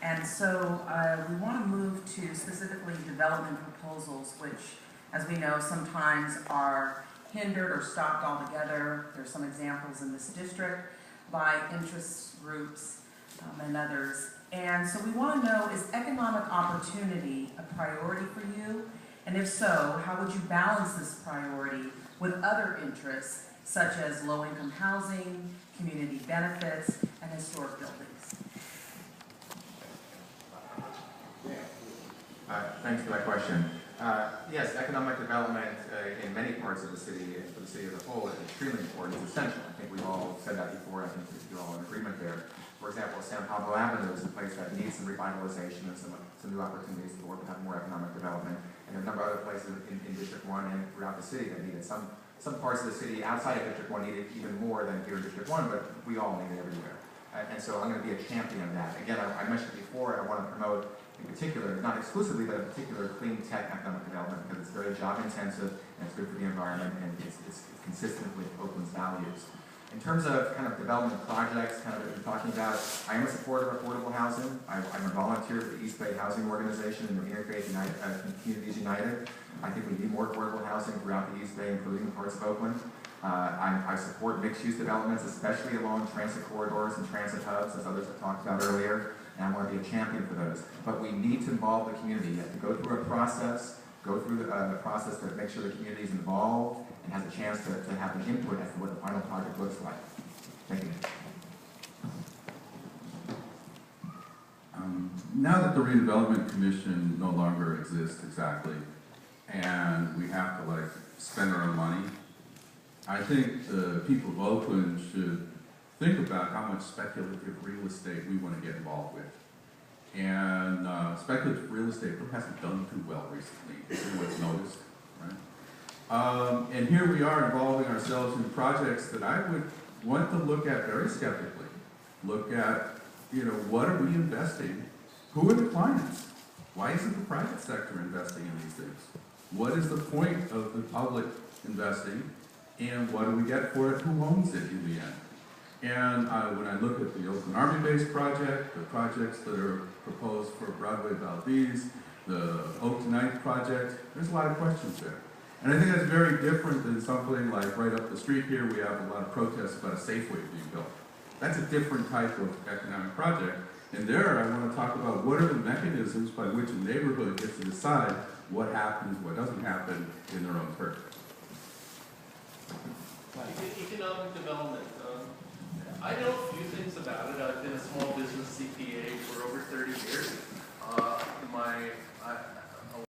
And so we want to move to specifically development proposals, which, as we know, sometimes are hindered or stopped altogether. There's some examples in this district by interest groups and others. And so we want to know, is economic opportunity a priority for you? And if so, how would you balance this priority with other interests, such as low-income housing, community benefits, and historic buildings? Thanks for that question. Yes, economic development in many parts of the city and for the city as a whole is extremely important. It's essential. I think we've all said that before. I think you're all in agreement there. For example, San Pablo Avenue is a place that needs some revitalization and some new opportunities to work and have more economic development. And there are a number of other places in District 1 and throughout the city that needed some parts of the city outside of District 1 needed even more than here in District 1, but we all need it everywhere. And so I'm going to be a champion of that. Again, I mentioned before, I want to promote in particular, not exclusively, but in particular, clean tech economic development because it's very job intensive and it's good for the environment and it's consistent with Oakland's values. In terms of kind of development projects, kind of what you're talking about, I am a supporter of affordable housing. I'm a volunteer for the East Bay Housing Organization and the Interfaith Communities United. I think we need more affordable housing throughout the East Bay, including parts of Oakland. I support mixed-use developments, especially along transit corridors and transit hubs, as others have talked about earlier, and I want to be a champion for those. But we need to involve the community. You have to go through a process, the process to make sure the community is involved and has a chance to have an input as to what the final project looks like. Thank you. Now that the Redevelopment Commission no longer exists exactly, and we have to spend our own money, I think the people of Oakland should think about how much speculative real estate we want to get involved with. And speculative real estate hasn't done too well recently, everyone's noticed, right? And here we are involving ourselves in projects that I would want to look at very skeptically. Look at, what are we investing? Who are the clients? Why isn't the private sector investing in these things? What is the point of the public investing? And what do we get for it? Who owns it in the end? And when I look at the Oakland Army Base project, the projects that are proposed for Broadway Valdez, the Oak Tonight project, there's a lot of questions there. And I think that's very different than something like right up the street here, we have a lot of protests about a Safeway being built. That's a different type of economic project. And there I want to talk about what are the mechanisms by which a neighborhood gets to decide what happens, what doesn't happen in their own turf. Economic development. I know a few things about it. I've been a small business CPA